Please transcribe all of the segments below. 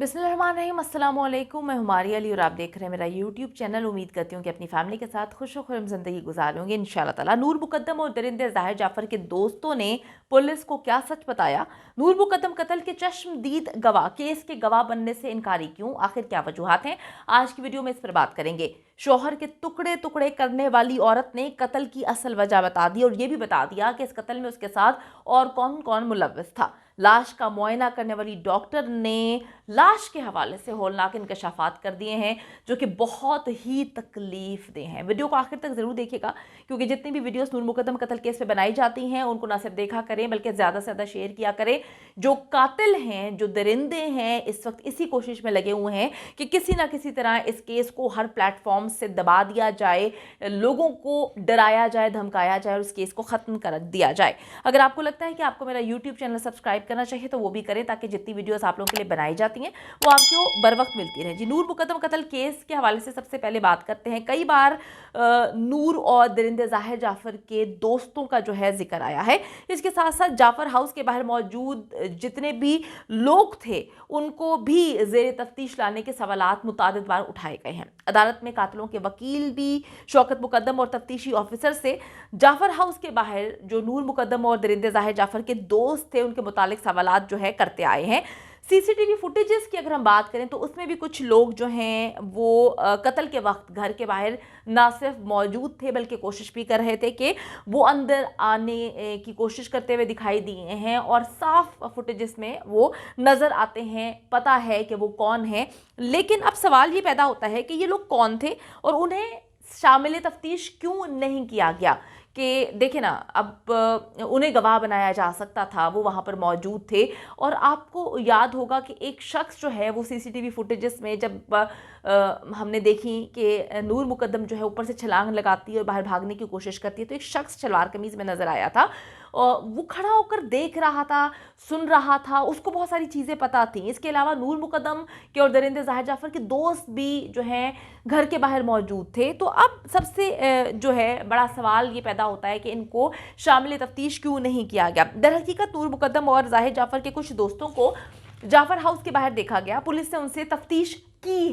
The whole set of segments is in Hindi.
बिस्मिल्लाहिर्रहमानिर्रहीम, अस्सलाम वालेकुम। मैं हुमारी अली और आप देख रहे हैं मेरा यूट्यूब चैनल। उम्मीद करती हूँ कि अपनी फैमिली के साथ खुश व खुर्रम ज़िंदगी गुजार रहे होंगे इंशाल्लाह ताला। नूर मुकद्दम और दरिंदे ज़ाहिर जाफ़र के दोस्तों ने पुलिस को क्या सच बताया? नूर मुकद्दम कत्ल के चश्मदीद गवाह केस के गवाह बनने से इनकारी क्यों? आखिर क्या वजूहात हैं? आज की वीडियो में इस पर बात करेंगे। शौहर के टुकड़े टुकड़े करने वाली औरत ने कत्ल की असल वजह बता दी और ये भी बता दिया कि इस कत्ल में उसके साथ और कौन कौन मुलव्वस था। लाश का मुआयना करने वाली डॉक्टर ने लाश के हवाले से होलनाक इंकशाफात कर दिए हैं जो कि बहुत ही तकलीफ दे हैं। वीडियो को आखिर तक ज़रूर देखिएगा क्योंकि जितनी भी वीडियोस नूर मुकद्दम कत्ल केस पे बनाई जाती हैं उनको ना सिर्फ देखा करें बल्कि ज़्यादा से ज़्यादा शेयर किया करें। जो कातिल हैं, जो दरिंदे हैं, इस वक्त इसी कोशिश में लगे हुए हैं कि किसी ना किसी तरह इस केस को हर प्लेटफॉर्म से दबा दिया जाए, लोगों को डराया जाए, धमकाया जाए और उस केस को ख़त्म कर दिया जाए। अगर आपको लगता है कि आपको मेरा यूट्यूब चैनल सब्सक्राइब करना चाहिए तो वो भी करें ताकि जितनी वीडियोस आप लोगों के लिए बनाई जाती हैं वो आपको बर वक्त मिलती रहे। जी, नूर मुकद्दम कत्ल केस के हवाले से सबसे पहले बात करते हैं। कई बार नूर और दरिंदे ज़ाहिर जाफ़र के दोस्तों का जो है जिक्र आया है। इसके साथ साथ जाफ़र हाउस के बाहर मौजूद जितने भी लोग थे उनको भी ज़ेर तफ्तीश लाने के सवालात मुतादिद बार उठाए गए हैं। अदालत में कातिलों के वकील भी शौकत मुकद्दम और तफ्तीशी ऑफिसर से जाफ़र हाउस के बाहर जो नूर मुकद्दम और दरिंदे ज़ाहिर जाफ़र के दोस्त थे उनके मुतालिक सवालात जो है करते आए हैं। सीसीटीवी फुटेजेस की अगर हम बात करें तो उसमें भी कुछ लोग जो हैं वो कत्ल के वक्त घर के बाहर ना सिर्फ मौजूद थे बल्कि कोशिश भी कर रहे थे कि वो अंदर आने की कोशिश करते हुए दिखाई दिए हैं और साफ फुटेजेस में वो नज़र आते हैं, पता है कि वो कौन है। लेकिन अब सवाल ये पैदा होता है कि ये लोग कौन थे और उन्हें शामिल तफ्तीश क्यों नहीं किया गया? कि देखें ना, अब उन्हें गवाह बनाया जा सकता था, वो वहाँ पर मौजूद थे और आपको याद होगा कि एक शख्स जो है वो सीसीटीवी फुटेजेस में जब हमने देखी कि नूर मुकद्दम जो है ऊपर से छलांग लगाती है और बाहर भागने की कोशिश करती है तो एक शख्स सलवार कमीज़ में नज़र आया था और वो खड़ा होकर देख रहा था, सुन रहा था, उसको बहुत सारी चीज़ें पता थी। इसके अलावा नूर मुकद्दम के और दरिंदे ज़ाहिर जाफ़र के दोस्त भी जो हैं घर के बाहर मौजूद थे। तो अब सबसे जो है बड़ा सवाल ये पैदा होता है कि इनको शामिल तफ्तीश क्यों नहीं किया गया। दरहकीकत नूर मुकद्दम और ज़ाहिर जाफ़र के कुछ दोस्तों को जाफ़र हाउस के बाहर देखा गया। पुलिस ने उनसे तफ्तीश की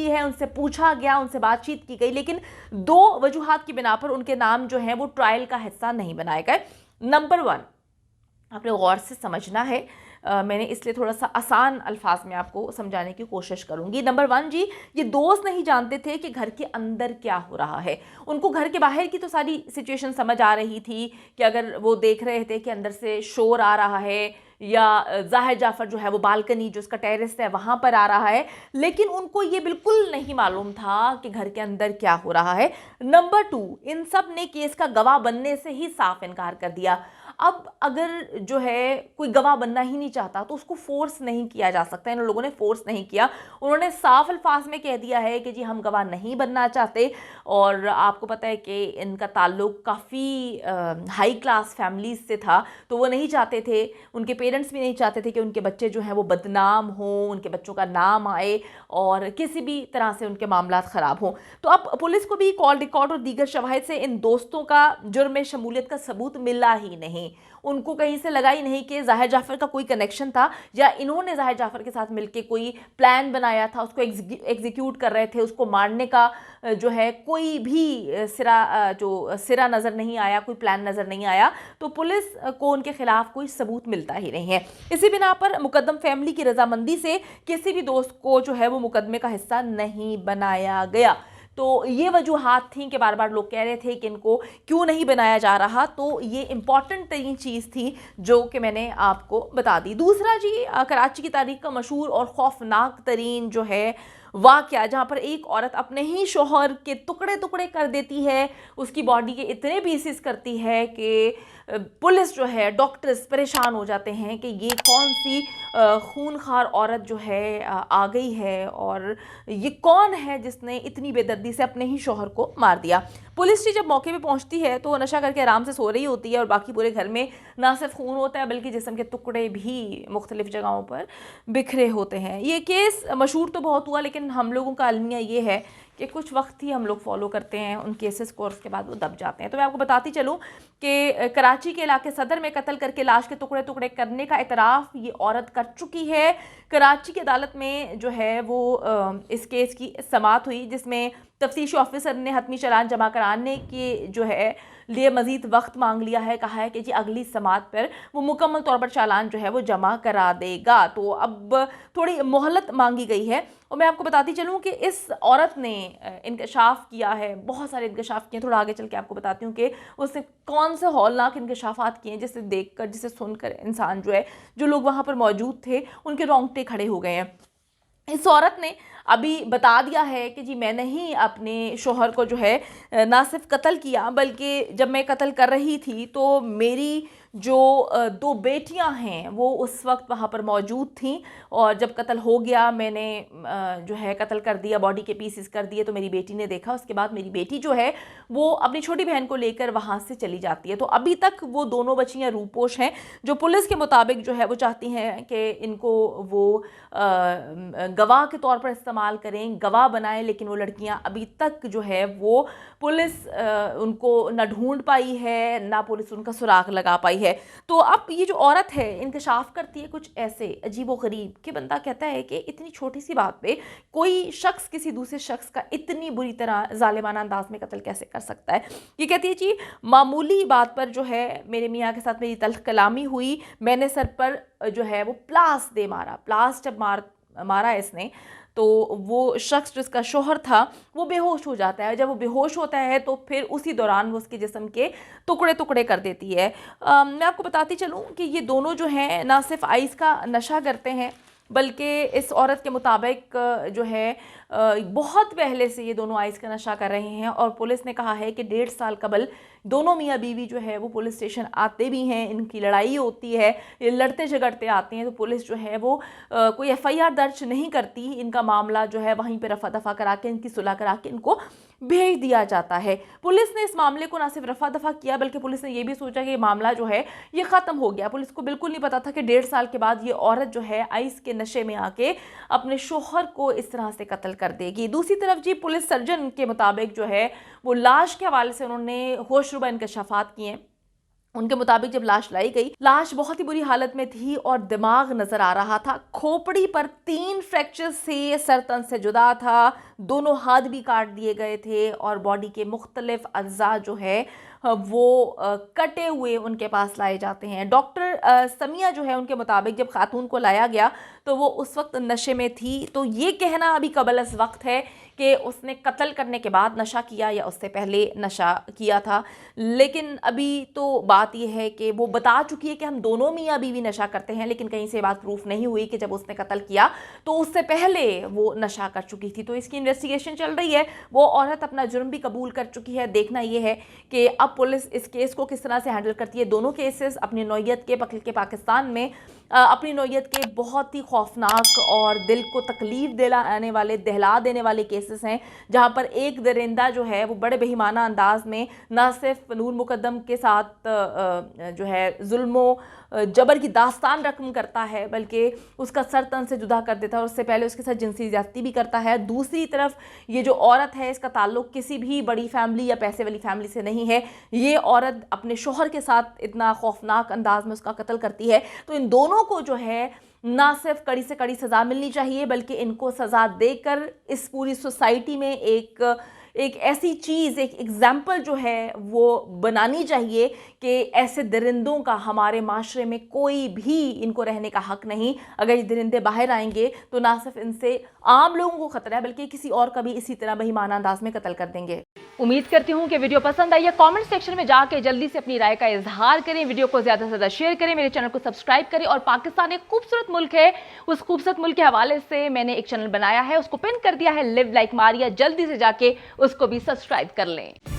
है, उनसे पूछा गया, उनसे बातचीत की गई, लेकिन दो वजूहात की बिना पर उनके नाम जो हैं वो ट्रायल का हिस्सा नहीं बनाए गए। नंबर वन, आपने गौर से समझना है, मैंने इसलिए थोड़ा सा आसान अल्फाज में आपको समझाने की कोशिश करूंगी। नंबर वन जी, ये दोस्त नहीं जानते थे कि घर के अंदर क्या हो रहा है। उनको घर के बाहर की तो सारी सिचुएशन समझ आ रही थी कि अगर वो देख रहे थे कि अंदर से शोर आ रहा है या ज़ाहिर जाफ़र जो है वो बालकनी जो उसका टेरेस है वहाँ पर आ रहा है, लेकिन उनको ये बिल्कुल नहीं मालूम था कि घर के अंदर क्या हो रहा है। नंबर टू, इन सब ने केस का गवाह बनने से ही साफ इनकार कर दिया। अब अगर जो है कोई गवाह बनना ही नहीं चाहता तो उसको फोर्स नहीं किया जा सकता। इन लोगों ने फोर्स नहीं किया, उन्होंने साफ अल्फाज में कह दिया है कि जी हम गवाह नहीं बनना चाहते। और आपको पता है कि इनका ताल्लुक काफ़ी हाई क्लास फैमिलीज से था तो वो नहीं चाहते थे, उनके पेरेंट्स भी नहीं चाहते थे कि उनके बच्चे जो हैं वो बदनाम हों, उनके बच्चों का नाम आए और किसी भी तरह से उनके मामलात ख़राब हों। तो अब पुलिस को भी कॉल रिकॉर्ड और दीगर शवाहिद से इन दोस्तों का जुर्म में शमूलियत का सबूत मिला ही नहीं। उनको कहीं से लगा ही नहीं कि ज़ाहिर जाफ़र का कोई कनेक्शन था या इन्होंने ज़ाहिर जाफ़र के साथ मिलकर कोई प्लान बनाया था, उसको एग्जीक्यूट कर रहे थे। उसको मारने का जो है कोई भी सिरा नज़र नहीं आया, कोई प्लान नज़र नहीं आया। तो पुलिस को उनके खिलाफ कोई सबूत मिलता ही नहीं है। इसी बिना पर मुकद्दम फैमिली की रजामंदी से किसी भी दोस्त को जो है वो मुकदमे का हिस्सा नहीं बनाया गया। तो ये वजूहात थी कि बार बार लोग कह रहे थे कि इनको क्यों नहीं बनाया जा रहा। तो ये इम्पॉर्टेंट तरीन चीज़ थी जो कि मैंने आपको बता दी। दूसरा जी, कराची की तारीख का मशहूर और खौफनाक तरीन जो है वाक़या जहाँ पर एक औरत अपने ही शौहर के टुकड़े टुकड़े कर देती है, उसकी बॉडी के इतने पीसेस करती है कि पुलिस जो है, डॉक्टर्स परेशान हो जाते हैं कि ये कौन सी खूनखार औरत जो है आ गई है और ये कौन है जिसने इतनी बेदर्दी से अपने ही शौहर को मार दिया। पुलिस जी जब मौके पे पहुंचती है तो नशा करके आराम से सो रही होती है और बाकी पूरे घर में ना सिर्फ खून होता है बल्कि जिस्म के टुकड़े भी मुख्तलिफ जगहों पर बिखरे होते हैं। ये केस मशहूर तो बहुत हुआ लेकिन हम लोगों का अलमिया ये है कि कुछ वक्त ही हम लोग फॉलो करते हैं उन केसेस को और उसके बाद वो दब जाते हैं। तो मैं आपको बताती चलूँ कि कराची के इलाके सदर में कत्ल करके लाश के टुकड़े टुकड़े करने का इतराफ़ ये औरत कर चुकी है। कराची की अदालत में जो है वो इस केस की समाअत हुई, जिसमें तफ्तीशी ऑफिसर ने हतमी चालान जमा कराने के जो है लिए मज़ीद वक्त मांग लिया है। कहा है कि जी अगली समाअत पर वो मुकम्मल तौर पर चालान जो है वो जमा करा देगा। तो अब थोड़ी मोहलत मांगी गई है। और मैं आपको बताती चलूँ कि इस औरत ने इंकशाफ किया है, बहुत सारे इंकशाफ किए। थोड़ा आगे चल के आपको बताती हूँ कि उसने कौन से हौलनाक इंकशाफात किए हैं, जिसे देखकर, जिसे सुनकर इंसान जो है, जो लोग वहाँ पर मौजूद थे, उनके रोंगटे खड़े हो गए हैं। इस औरत ने अभी बता दिया है कि जी मैंने ही अपने शोहर को जो है ना सिर्फ कत्ल किया, बल्कि जब मैं कत्ल कर रही थी तो मेरी जो 2 बेटियां हैं वो उस वक्त वहाँ पर मौजूद थीं, और जब कत्ल हो गया मैंने जो है कत्ल कर दिया, बॉडी के पीसेस कर दिए, तो मेरी बेटी ने देखा। उसके बाद मेरी बेटी जो है वो अपनी छोटी बहन को लेकर वहाँ से चली जाती है। तो अभी तक वो दोनों बच्चियाँ रूपोश हैं, जो पुलिस के मुताबिक जो है वो चाहती हैं कि इनको वो गवाह के तौर पर इस्तेमाल करें, गवाह बनाएं, लेकिन वो लड़कियां अभी तक जो है वो पुलिस उनको न ढूंढ पाई है, ना पुलिस उनका सुराग लगा पाई है। तो अब ये जो औरत है इंकशाफ करती है कुछ ऐसे अजीब व गरीब कि बंदा कहता है कि इतनी छोटी सी बात पे कोई शख्स किसी दूसरे शख्स का इतनी बुरी तरह जालिमाना अंदाज में कत्ल कैसे कर सकता है। ये कहती है जी मामूली बात पर जो है मेरे मियाँ के साथ मेरी तल्ख कलामी हुई, मैंने सर पर जो है वो प्लास दे मारा। प्लास जब मारा इसने तो वो शख्स जिसका शोहर था वो बेहोश हो जाता है। जब वो बेहोश होता है तो फिर उसी दौरान वो उसके जिस्म के टुकड़े टुकड़े कर देती है। मैं आपको बताती चलूँ कि ये दोनों जो हैं ना सिर्फ आइस का नशा करते हैं, बल्कि इस औरत के मुताबिक जो है बहुत पहले से ये दोनों आइस का नशा कर रहे हैं। और पुलिस ने कहा है कि 1.5 साल कबल दोनों मियाँ बीवी जो है वो पुलिस स्टेशन आते भी हैं, इनकी लड़ाई होती है, ये लड़ते झगड़ते आते हैं, तो पुलिस जो है वो कोई FIR दर्ज नहीं करती। इनका मामला जो है वहीं पर रफा दफा करा के, इनकी सुलह करा के इनको भेज दिया जाता है। पुलिस ने इस मामले को ना सिर्फ रफा दफा किया, बल्कि पुलिस ने ये भी सोचा कि ये मामला जो है ये ख़त्म हो गया। पुलिस को बिल्कुल नहीं पता था कि 1.5 साल के बाद ये औरत जो है आइस के नशे में आके अपने शोहर को इस तरह से कत्ल कर देगी। दूसरी तरफ जी पुलिस सर्जन के मुताबिक जो है वो लाश के हवाले से उन्होंने होशरुबा इंकशाफात किए हैं। उनके मुताबिक जब लाश लाई गई, लाश बहुत ही बुरी हालत में थी और दिमाग नजर आ रहा था। खोपड़ी पर 3 फ्रैक्चर से सर तन से जुदा था, दोनों हाथ भी काट दिए गए थे और बॉडी के मुख्तलिफ अज्जा जो है वो कटे हुए उनके पास लाए जाते हैं। डॉक्टर समिया जो है उनके मुताबिक जब खातून को लाया गया तो वो उस वक्त नशे में थी। तो ये कहना अभी कबल अज़ वक्त है कि उसने कत्ल करने के बाद नशा किया या उससे पहले नशा किया था, लेकिन अभी तो बात यह है कि वो बता चुकी है कि हम दोनों मियाँ बीवी नशा करते हैं, लेकिन कहीं से बात प्रूफ नहीं हुई कि जब उसने कत्ल किया तो उससे पहले वो नशा कर चुकी थी। तो इसकी इन्वेस्टिगेशन चल रही है। वो औरत अपना जुर्म भी कबूल कर चुकी है। देखना यह है कि अब पुलिस इस केस को किस तरह से हैंडल करती है। दोनों केसेस अपनी नौयत के पाकिस्तान में अपनी नौयत के बहुत ही खौफनाक और दिल को तकलीफ दिलाने वाले, दहला देने वाले केसेस हैं, जहां पर एक दरिंदा जो है वो बड़े बेईमाना अंदाज में न सिर्फ नूर मुकद्दम के साथ जो है जुल्मों जबर की दास्तान रकम करता है, बल्कि उसका सर तन से जुदा कर देता है और उससे पहले उसके साथ जिनसी ज्यादती भी करता है। दूसरी तरफ ये जो औरत है इसका ताल्लुक किसी भी बड़ी फैमिली या पैसे वाली फैमिली से नहीं है। ये औरत अपने शोहर के साथ इतना खौफनाक अंदाज में उसका कत्ल करती है। तो इन दोनों को जो है ना सिर्फ कड़ी से कड़ी सज़ा मिलनी चाहिए, बल्कि इनको सज़ा देकर इस पूरी सोसाइटी में एक ऐसी चीज़, एक एग्जाम्पल जो है वो बनानी चाहिए कि ऐसे दरिंदों का हमारे माशरे में कोई भी इनको रहने का हक नहीं। अगर ये दरिंदे बाहर आएंगे तो ना सिर्फ इनसे आम लोगों को खतरा है, बल्कि किसी और का भी इसी तरह बेईमाना अंदाज में कत्ल कर देंगे। उम्मीद करती हूँ कि वीडियो पसंद आई है। कमेंट सेक्शन में जाके जल्दी से अपनी राय का इजहार करें, वीडियो को ज़्यादा से ज़्यादा शेयर करें, मेरे चैनल को सब्सक्राइब करें। और पाकिस्तान एक खूबसूरत मुल्क है, उस खूबसूरत मुल्क के हवाले से मैंने एक चैनल बनाया है, उसको पिन कर दिया है, लिव लाइक मारिया। जल्दी से जाके उसको भी सब्सक्राइब कर लें।